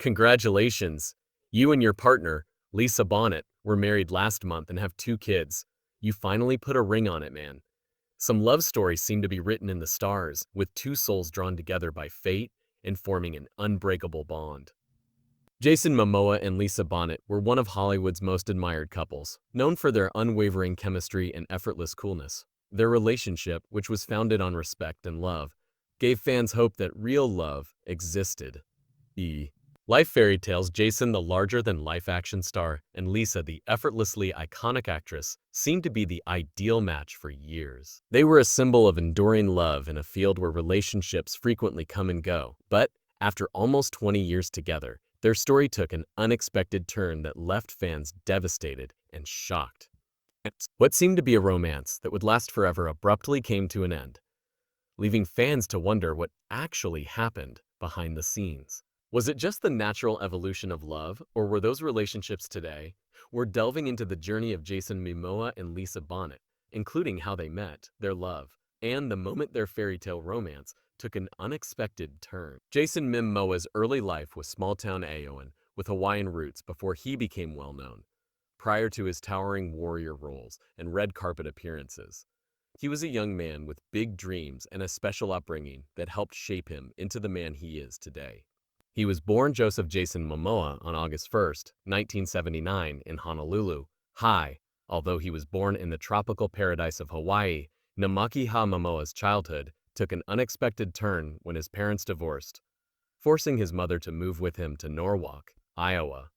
Congratulations! You and your partner, Lisa Bonet, were married last month and have 2 kids. You finally put a ring on it, man. Some love stories seem to be written in the stars, with two souls drawn together by fate and forming an unbreakable bond. Jason Momoa and Lisa Bonet were one of Hollywood's most admired couples, known for their unwavering chemistry and effortless coolness. Their relationship, which was founded on respect and love, gave fans hope that real love existed. Life fairy tales. Jason, the larger-than-life action star, and Lisa, the effortlessly iconic actress, seemed to be the ideal match for years. They were a symbol of enduring love in a field where relationships frequently come and go. But after almost 20 years together, their story took an unexpected turn that left fans devastated and shocked. What seemed to be a romance that would last forever abruptly came to an end, leaving fans to wonder what actually happened behind the scenes. Was it just the natural evolution of love, or were those relationships today? We're delving into the journey of Jason Momoa and Lisa Bonet, including how they met, their love, and the moment their fairy tale romance took an unexpected turn. Jason Momoa's early life was small-town Iowan with Hawaiian roots before he became well-known. Prior to his towering warrior roles and red carpet appearances, he was a young man with big dreams and a special upbringing that helped shape him into the man he is today. He was born Joseph Jason Momoa on August 1, 1979 in Honolulu, Hawaii. Although he was born in the tropical paradise of Hawaii, Namakiha Momoa's childhood took an unexpected turn when his parents divorced, forcing his mother to move with him to Norwalk, Iowa.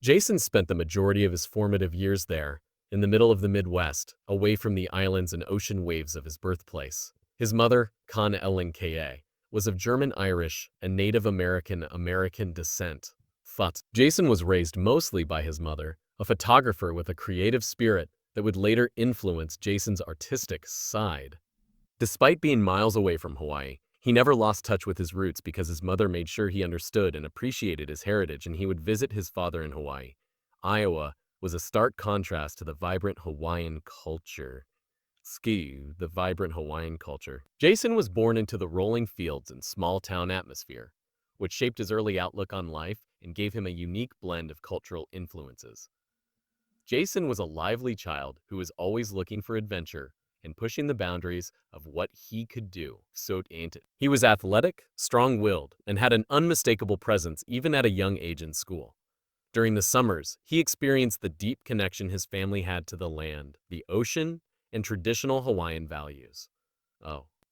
Jason spent the majority of his formative years there, in the middle of the Midwest, away from the islands and ocean waves of his birthplace. His mother, Con Ellen K.A., was of German-Irish and Native American descent. Jason was raised mostly by his mother, a photographer with a creative spirit that would later influence Jason's artistic side. Despite being miles away from Hawaii, he never lost touch with his roots because his mother made sure he understood and appreciated his heritage, and he would visit his father in Hawaii. Iowa was a stark contrast to the vibrant Hawaiian culture. Jason was born into the rolling fields and small-town atmosphere, which shaped his early outlook on life and gave him a unique blend of cultural influences. Jason was a lively child who was always looking for adventure and pushing the boundaries of what he could do. He was athletic, strong-willed, and had an unmistakable presence even at a young age in school. During the summers, he experienced the deep connection his family had to the land, the ocean, and traditional Hawaiian values.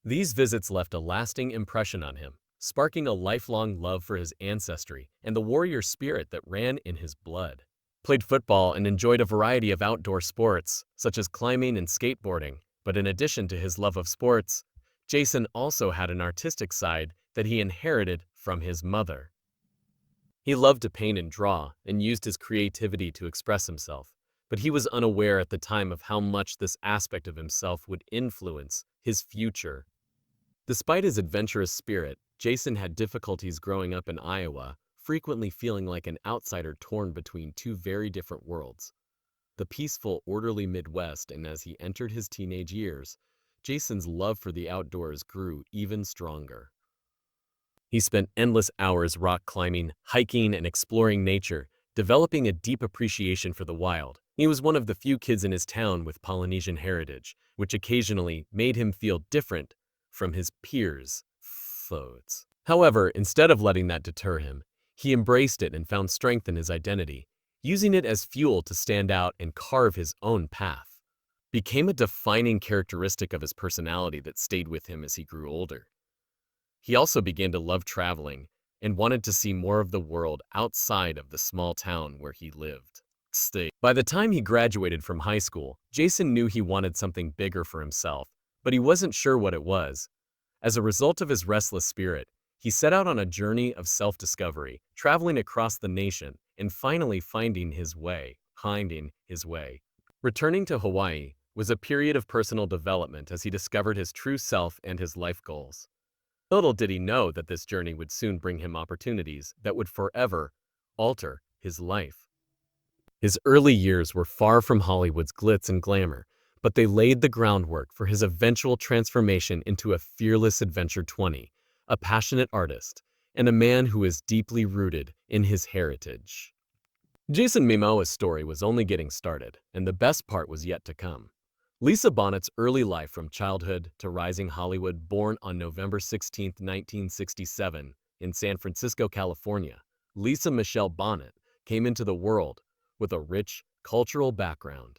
These visits left a lasting impression on him, sparking a lifelong love for his ancestry and the warrior spirit that ran in his blood. Played football and enjoyed a variety of outdoor sports, such as climbing and skateboarding. But in addition to his love of sports, Jason also had an artistic side that he inherited from his mother. He loved to paint and draw and used his creativity to express himself, but he was unaware at the time of how much this aspect of himself would influence his future. Despite his adventurous spirit, Jason had difficulties growing up in Iowa, frequently feeling like an outsider torn between two very different worlds. The peaceful, orderly Midwest, and as he entered his teenage years, Jason's love for the outdoors grew even stronger. He spent endless hours rock climbing, hiking, and exploring nature, developing a deep appreciation for the wild. He was one of the few kids in his town with Polynesian heritage, which occasionally made him feel different from his peers. However, instead of letting that deter him, he embraced it and found strength in his identity, using it as fuel to stand out and carve his own path. Became a defining characteristic of his personality that stayed with him as he grew older. He also began to love traveling and wanted to see more of the world outside of the small town where he lived. By the time he graduated from high school, Jason knew he wanted something bigger for himself, but he wasn't sure what it was. As a result of his restless spirit, he set out on a journey of self-discovery, traveling across the nation and finally finding his way. Returning to Hawaii was a period of personal development as he discovered his true self and his life goals. Little did he know that this journey would soon bring him opportunities that would forever alter his life. His early years were far from Hollywood's glitz and glamour, but they laid the groundwork for his eventual transformation into a fearless adventure 20, a passionate artist, and a man who is deeply rooted in his heritage. Jason Momoa's story was only getting started, and the best part was yet to come. Lisa Bonnet's early life from childhood to rising Hollywood, born on November 16, 1967, in San Francisco, California, Lisa Michelle Bonnet came into the world with a rich cultural background.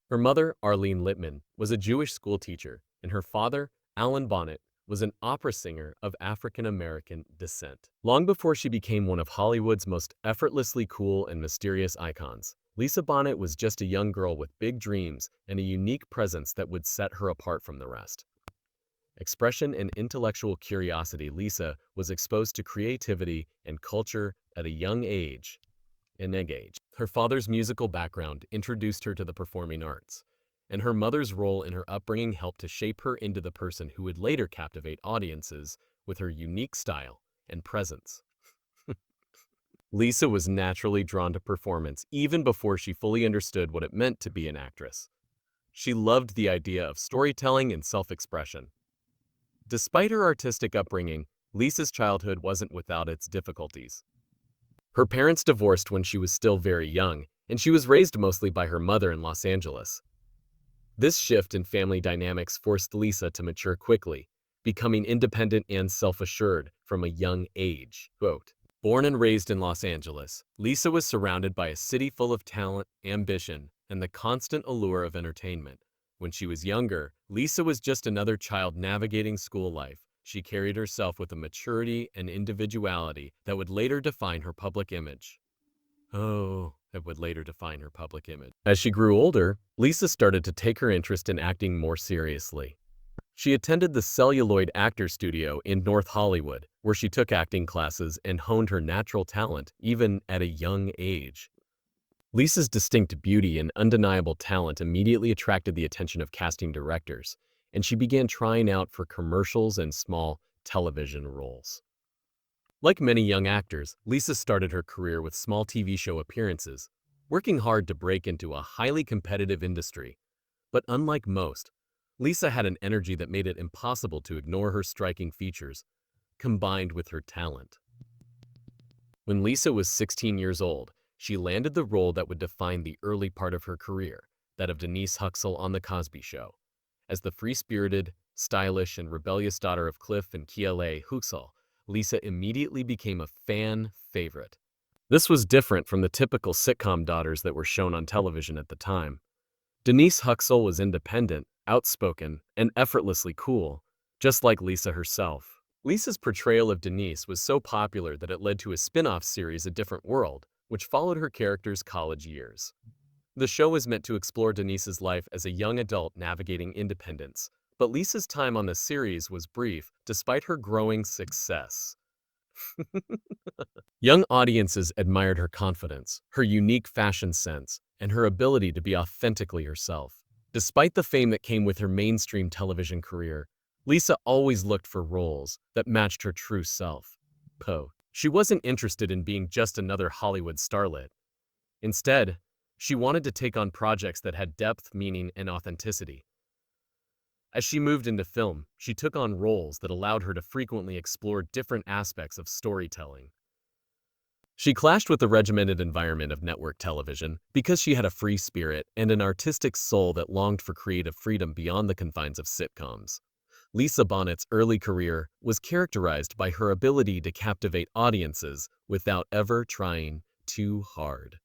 Her mother, Arlene Littman, was a Jewish schoolteacher, and her father, Alan Bonnet, was an opera singer of African-American descent. Long before she became one of Hollywood's most effortlessly cool and mysterious icons, Lisa Bonnet was just a young girl with big dreams and a unique presence that would set her apart from the rest. Expression and intellectual curiosity, Lisa was exposed to creativity and culture at a young age. Her father's musical background introduced her to the performing arts, and her mother's role in her upbringing helped to shape her into the person who would later captivate audiences with her unique style and presence. Lisa was naturally drawn to performance even before she fully understood what it meant to be an actress. She loved the idea of storytelling and self-expression. Despite her artistic upbringing, Lisa's childhood wasn't without its difficulties. Her parents divorced when she was still very young, and she was raised mostly by her mother in Los Angeles. This shift in family dynamics forced Lisa to mature quickly, becoming independent and self-assured from a young age. Quote, born and raised in Los Angeles, Lisa was surrounded by a city full of talent, ambition, and the constant allure of entertainment. When she was younger, Lisa was just another child navigating school life. She carried herself with a maturity and individuality that would later define her public image. As she grew older, Lisa started to take her interest in acting more seriously. She attended the Celluloid Actor Studio in North Hollywood, where she took acting classes and honed her natural talent even at a young age. Lisa's distinct beauty and undeniable talent immediately attracted the attention of casting directors, and she began trying out for commercials and small television roles. Like many young actors, Lisa started her career with small TV show appearances, working hard to break into a highly competitive industry. But unlike most, Lisa had an energy that made it impossible to ignore her striking features, combined with her talent. When Lisa was 16 years old, she landed the role that would define the early part of her career, that of Denise Huxtable on The Cosby Show. As the free-spirited, stylish, and rebellious daughter of Cliff and Keala Huxtable, Lisa immediately became a fan favorite. This was different from the typical sitcom daughters that were shown on television at the time. Denise Huxtable was independent, outspoken, and effortlessly cool, just like Lisa herself. Lisa's portrayal of Denise was so popular that it led to a spin-off series, A Different World, which followed her character's college years. The show was meant to explore Denise's life as a young adult navigating independence, but Lisa's time on the series was brief despite her growing success. Young audiences admired her confidence, her unique fashion sense, and her ability to be authentically herself. Despite the fame that came with her mainstream television career, Lisa always looked for roles that matched her true self. She wasn't interested in being just another Hollywood starlet. Instead, she wanted to take on projects that had depth, meaning, and authenticity. As she moved into film, she took on roles that allowed her to frequently explore different aspects of storytelling. She clashed with the regimented environment of network television because she had a free spirit and an artistic soul that longed for creative freedom beyond the confines of sitcoms. Lisa Bonnet's early career was characterized by her ability to captivate audiences without ever trying too hard.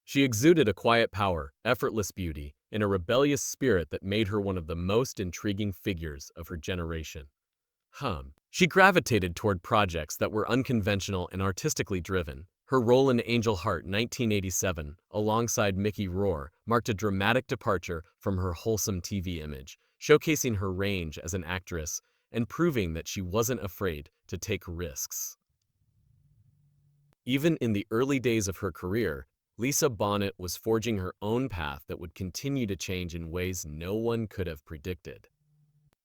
She exuded a quiet power, effortless beauty, and a rebellious spirit that made her one of the most intriguing figures of her generation. She gravitated toward projects that were unconventional and artistically driven. Her role in Angel Heart 1987, alongside Mickey Rourke, marked a dramatic departure from her wholesome TV image, showcasing her range as an actress and proving that she wasn't afraid to take risks. Even in the early days of her career, Lisa Bonnet was forging her own path that would continue to change in ways no one could have predicted.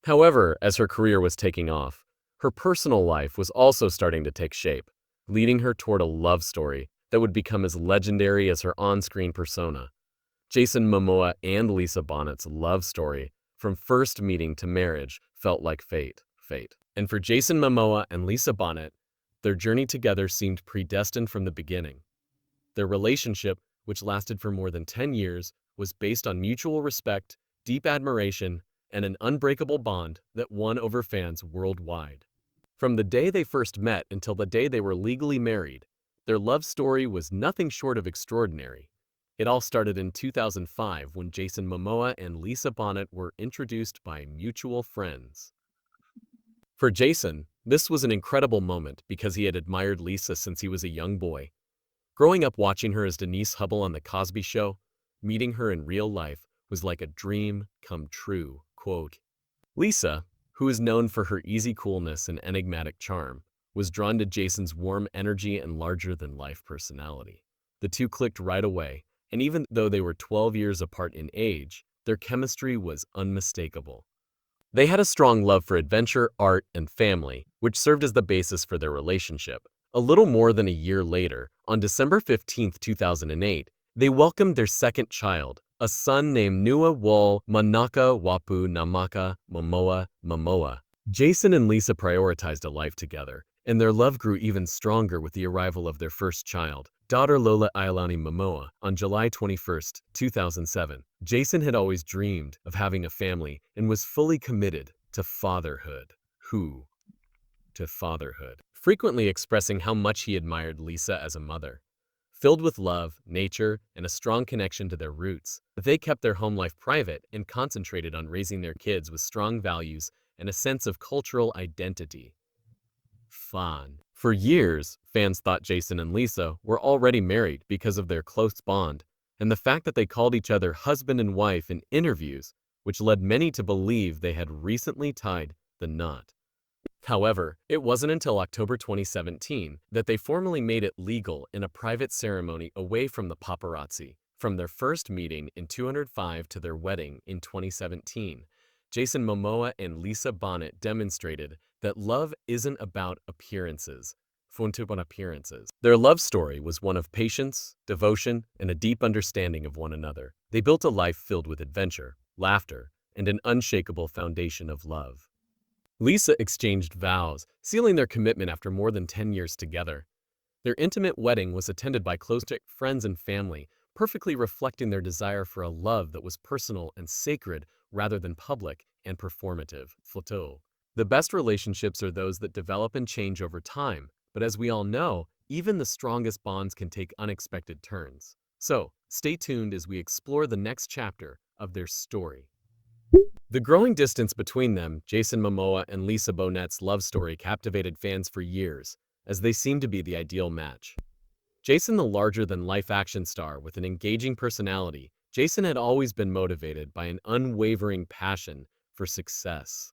However, as her career was taking off, her personal life was also starting to take shape, leading her toward a love story that would become as legendary as her on-screen persona. Jason Momoa and Lisa Bonnet's love story, from first meeting to marriage, felt like fate. And for Jason Momoa and Lisa Bonet, their journey together seemed predestined from the beginning. Their relationship, which lasted for more than 10 years, was based on mutual respect, deep admiration, and an unbreakable bond that won over fans worldwide. From the day they first met until the day they were legally married, their love story was nothing short of extraordinary. It all started in 2005 when Jason Momoa and Lisa Bonet were introduced by mutual friends. For Jason, this was an incredible moment because he had admired Lisa since he was a young boy. Growing up watching her as Denise Hubble on The Cosby Show, meeting her in real life was like a dream come true, quote. Lisa, who is known for her easy coolness and enigmatic charm, was drawn to Jason's warm energy and larger-than-life personality. The two clicked right away, and even though they were 12 years apart in age, their chemistry was unmistakable. They had a strong love for adventure, art, and family, which served as the basis for their relationship. A little more than a year later, on December 15, 2008, they welcomed their second child, a son named Nua Wal Manaka Wapu Namaka Momoa. Jason and Lisa prioritized a life together, and their love grew even stronger with the arrival of their first child, daughter Lola Iolani Momoa, on July 21, 2007. Jason had always dreamed of having a family and was fully committed to fatherhood. Frequently expressing how much he admired Lisa as a mother. Filled with love, nature, and a strong connection to their roots, they kept their home life private and concentrated on raising their kids with strong values and a sense of cultural identity. For years, fans thought Jason and Lisa were already married because of their close bond, and the fact that they called each other husband and wife in interviews, which led many to believe they had recently tied the knot. However, it wasn't until October 2017 that they formally made it legal in a private ceremony away from the paparazzi. From their first meeting in 2005 to their wedding in 2017, Jason Momoa and Lisa Bonet demonstrated that love isn't about appearances. Their love story was one of patience, devotion, and a deep understanding of one another. They built a life filled with adventure, laughter, and an unshakable foundation of love. Lisa exchanged vows, sealing their commitment after more than 10 years together. Their intimate wedding was attended by close friends and family, perfectly reflecting their desire for a love that was personal and sacred rather than public and performative. The best relationships are those that develop and change over time, but as we all know, even the strongest bonds can take unexpected turns. So, stay tuned as we explore the next chapter of their story. The growing distance between them, Jason Momoa and Lisa Bonet's love story captivated fans for years, as they seemed to be the ideal match. Jason, the larger-than-life action star with an engaging personality, Jason had always been motivated by an unwavering passion for success.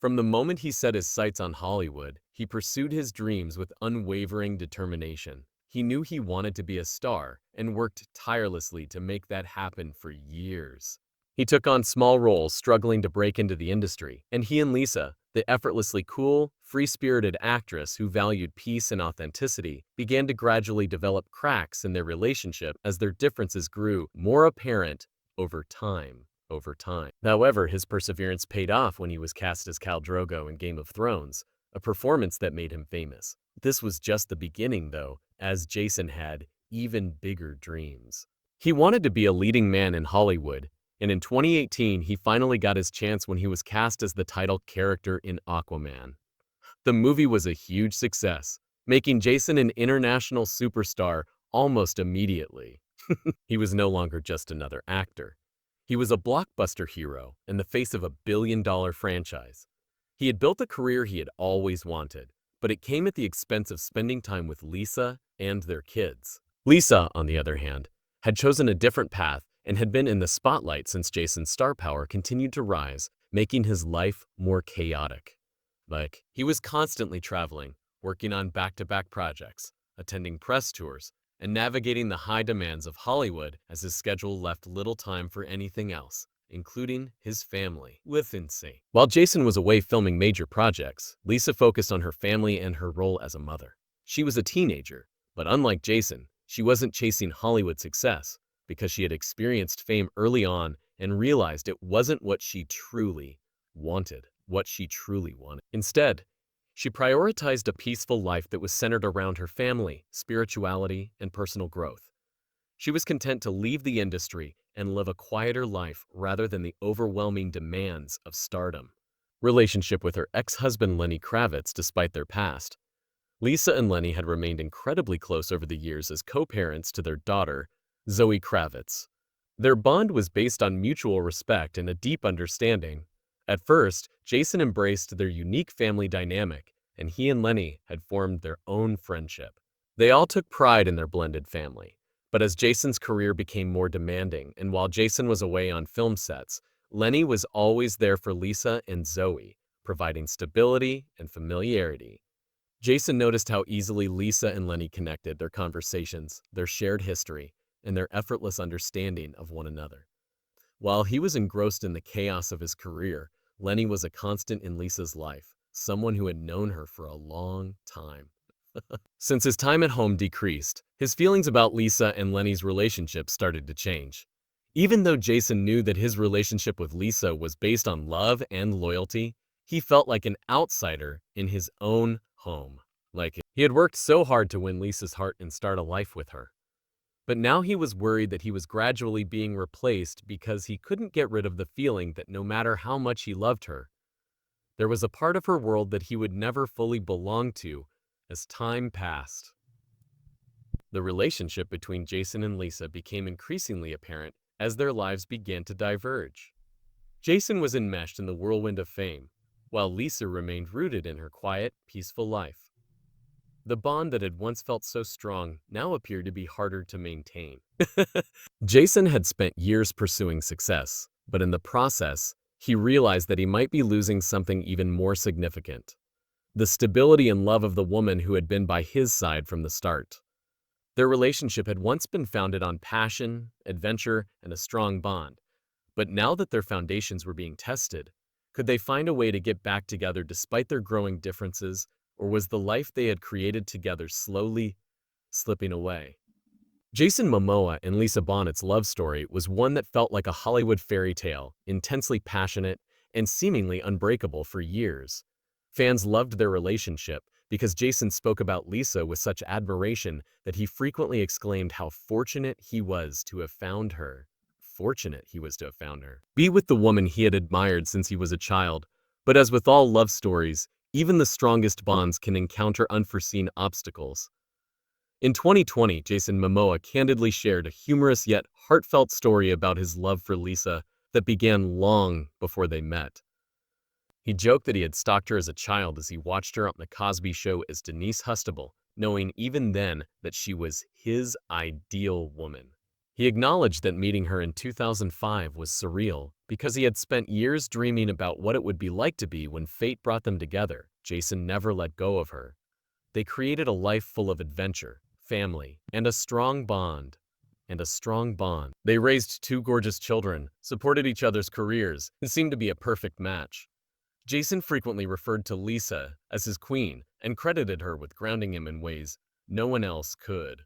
From the moment he set his sights on Hollywood, he pursued his dreams with unwavering determination. He knew he wanted to be a star and worked tirelessly to make that happen for years. He took on small roles, struggling to break into the industry, and he and Lisa, the effortlessly cool, free-spirited actress who valued peace and authenticity, began to gradually develop cracks in their relationship as their differences grew more apparent over time. However, his perseverance paid off when he was cast as Khal Drogo in Game of Thrones, a performance that made him famous. This was just the beginning, though, as Jason had even bigger dreams. He wanted to be a leading man in Hollywood, and in 2018, he finally got his chance when he was cast as the title character in Aquaman. The movie was a huge success, making Jason an international superstar almost immediately. He was no longer just another actor. He was a blockbuster hero and the face of a billion-dollar franchise. He had built a career he had always wanted, but it came at the expense of spending time with Lisa and their kids. Lisa, on the other hand, had chosen a different path and had been in the spotlight since Jason's star power continued to rise, making his life more chaotic. He was constantly traveling, working on back-to-back projects, attending press tours, and navigating the high demands of Hollywood as his schedule left little time for anything else, including his family. While Jason was away filming major projects, Lisa focused on her family and her role as a mother. She was a teenager, but unlike Jason, she wasn't chasing Hollywood success because she had experienced fame early on and realized it wasn't what she truly wanted. what she truly wanted. Instead, she prioritized a peaceful life that was centered around her family, spirituality, and personal growth. She was content to leave the industry and live a quieter life rather than the overwhelming demands of stardom. Relationship with her ex-husband Lenny Kravitz. Despite their past, Lisa and Lenny had remained incredibly close over the years as co-parents to their daughter, Zoe Kravitz. Their bond was based on mutual respect and a deep understanding. At first, Jason embraced their unique family dynamic, and he and Lenny had formed their own friendship. They all took pride in their blended family. But as Jason's career became more demanding, and while Jason was away on film sets, Lenny was always there for Lisa and Zoe, providing stability and familiarity. Jason noticed how easily Lisa and Lenny connected, their conversations, their shared history, and their effortless understanding of one another. While he was engrossed in the chaos of his career, Lenny was a constant in Lisa's life, someone who had known her for a long time. Since his time at home decreased, his feelings about Lisa and Lenny's relationship started to change. Even though Jason knew that his relationship with Lisa was based on love and loyalty, he felt like an outsider in his own home. He had worked so hard to win Lisa's heart and start a life with her. But now he was worried that he was gradually being replaced because he couldn't get rid of the feeling that no matter how much he loved her, there was a part of her world that he would never fully belong to. As time passed, the relationship between Jason and Lisa became increasingly apparent as their lives began to diverge. Jason was enmeshed in the whirlwind of fame, while Lisa remained rooted in her quiet, peaceful life. The bond that had once felt so strong now appeared to be harder to maintain. Jason had spent years pursuing success, but in the process, he realized that he might be losing something even more significant: the stability and love of the woman who had been by his side from the start. Their relationship had once been founded on passion, adventure, and a strong bond. But now that their foundations were being tested, could they find a way to get back together despite their growing differences, or was the life they had created together slowly slipping away? Jason Momoa and Lisa Bonnet's love story was one that felt like a Hollywood fairy tale, intensely passionate and seemingly unbreakable for years. Fans loved their relationship because Jason spoke about Lisa with such admiration that he frequently exclaimed how fortunate he was to have found her. Fortunate he was to have found her. Be with the woman he had admired since he was a child. But as with all love stories, even the strongest bonds can encounter unforeseen obstacles. In 2020, Jason Momoa candidly shared a humorous yet heartfelt story about his love for Lisa that began long before they met. He joked that he had stalked her as a child as he watched her on The Cosby Show as Denise Hustable, knowing even then that she was his ideal woman. He acknowledged that meeting her in 2005 was surreal because he had spent years dreaming about what it would be like to be when fate brought them together. Jason never let go of her. They created a life full of adventure, family, and a strong bond. They raised two gorgeous children, supported each other's careers, and seemed to be a perfect match. Jason frequently referred to Lisa as his queen and credited her with grounding him in ways no one else could.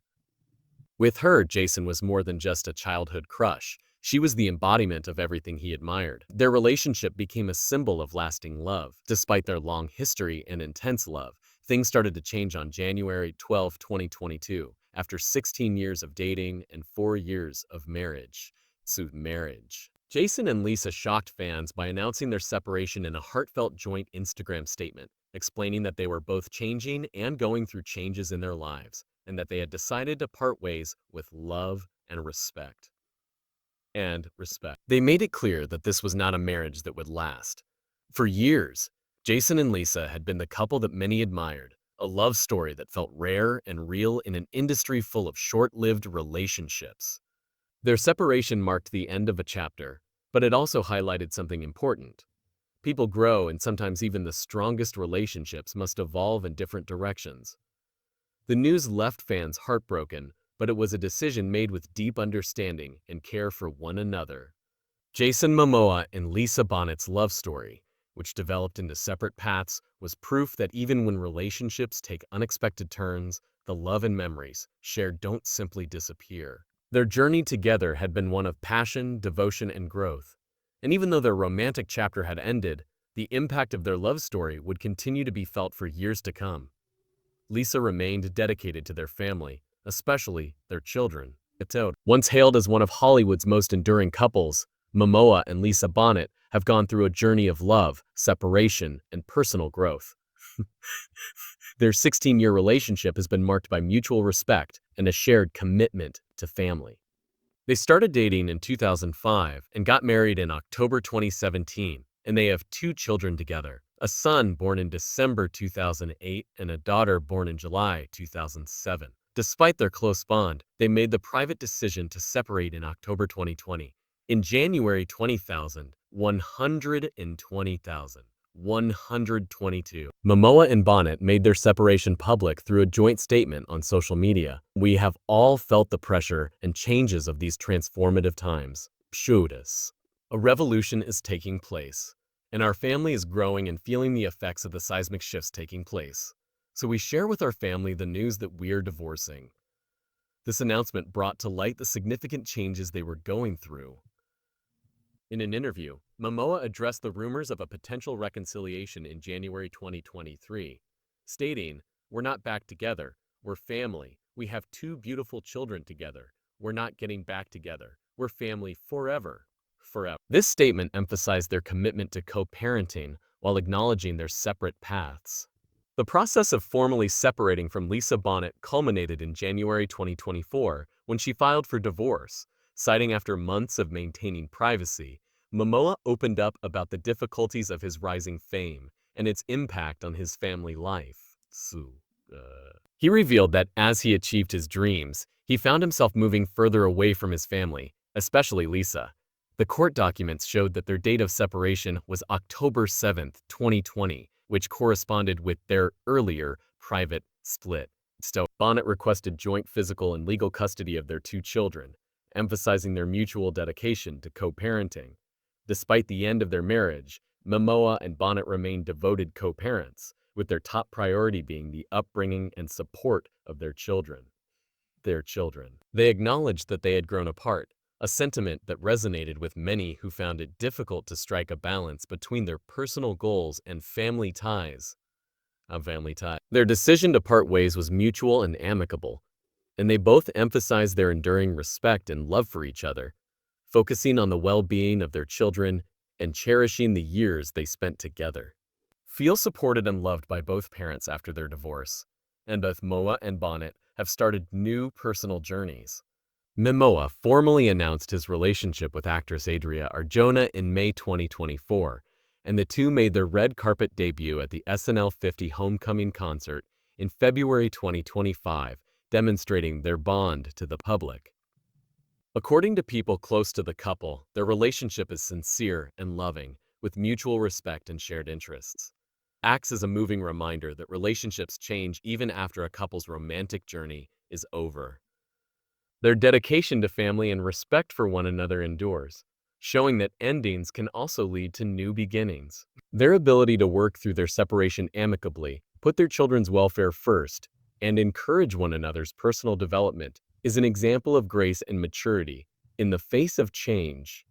With her, Jason was more than just a childhood crush. She was the embodiment of everything he admired. Their relationship became a symbol of lasting love. Despite their long history and intense love, things started to change on January 12, 2022, after 16 years of dating and 4 years of marriage. Jason and Lisa shocked fans by announcing their separation in a heartfelt joint Instagram statement, explaining that they were both changing and going through changes in their lives, and that they had decided to part ways with love and respect. They made it clear that this was not a marriage that would last. For years, Jason and Lisa had been the couple that many admired, a love story that felt rare and real in an industry full of short-lived relationships. Their separation marked the end of a chapter, but it also highlighted something important. People grow, and sometimes even the strongest relationships must evolve in different directions. The news left fans heartbroken, but it was a decision made with deep understanding and care for one another. Jason Momoa and Lisa Bonnet's love story, which developed into separate paths, was proof that even when relationships take unexpected turns, the love and memories shared don't simply disappear. Their journey together had been one of passion, devotion, and growth. And even though their romantic chapter had ended, The impact of their love story would continue to be felt for years to come. Lisa remained dedicated to their family, especially their children. Once hailed as one of Hollywood's most enduring couples, Momoa and Lisa Bonet have gone through a journey of love, separation, and personal growth. Their 16-year relationship has been marked by mutual respect and a shared commitment to family. They started dating in 2005 and got married in October 2017, and they have two children together, a son born in December 2008 and a daughter born in July 2007. Despite their close bond, they made the private decision to separate in October 2020. In January 20,000, 122. Momoa and Bonet made their separation public through a joint statement on social media. We have all felt the pressure and changes of these transformative times. Shoot. A revolution is taking place, and our family is growing and feeling the effects of the seismic shifts taking place. So we share with our family the news that we're divorcing. This announcement brought to light the significant changes they were going through. In an interview, Momoa addressed the rumors of a potential reconciliation in January 2023, stating, "We're not back together. We're family. We have two beautiful children together. We're not getting back together. We're family forever. Forever." This statement emphasized their commitment to co-parenting while acknowledging their separate paths. The process of formally separating from Lisa Bonet culminated in January 2024 when she filed for divorce. Citing after months of maintaining privacy, Momoa opened up about the difficulties of his rising fame and its impact on his family life. He revealed that as he achieved his dreams, he found himself moving further away from his family, especially Lisa. The court documents showed that their date of separation was October 7th, 2020, which corresponded with their earlier private split. Bonet requested joint physical and legal custody of their two children, emphasizing their mutual dedication to co-parenting. Despite the end of their marriage, Momoa and Bonet remained devoted co-parents, with their top priority being the upbringing and support of their children. They acknowledged that they had grown apart, a sentiment that resonated with many who found it difficult to strike a balance between their personal goals and family ties. Their decision to part ways was mutual and amicable, and they both emphasized their enduring respect and love for each other, focusing on the well-being of their children and cherishing the years they spent together. Feel supported and loved by both parents after their divorce, and both Momoa and Bonet have started new personal journeys. Momoa formally announced his relationship with actress Adria Arjona in May 2024, and the two made their red carpet debut at the SNL 50 Homecoming concert in February 2025, demonstrating their bond to the public. According to people close to the couple, their relationship is sincere and loving, with mutual respect and shared interests. Acts as a moving reminder that relationships change even after a couple's romantic journey is over. Their dedication to family and respect for one another endures, showing that endings can also lead to new beginnings. Their ability to work through their separation amicably, put their children's welfare first, and encourage one another's personal development is an example of grace and maturity in the face of change.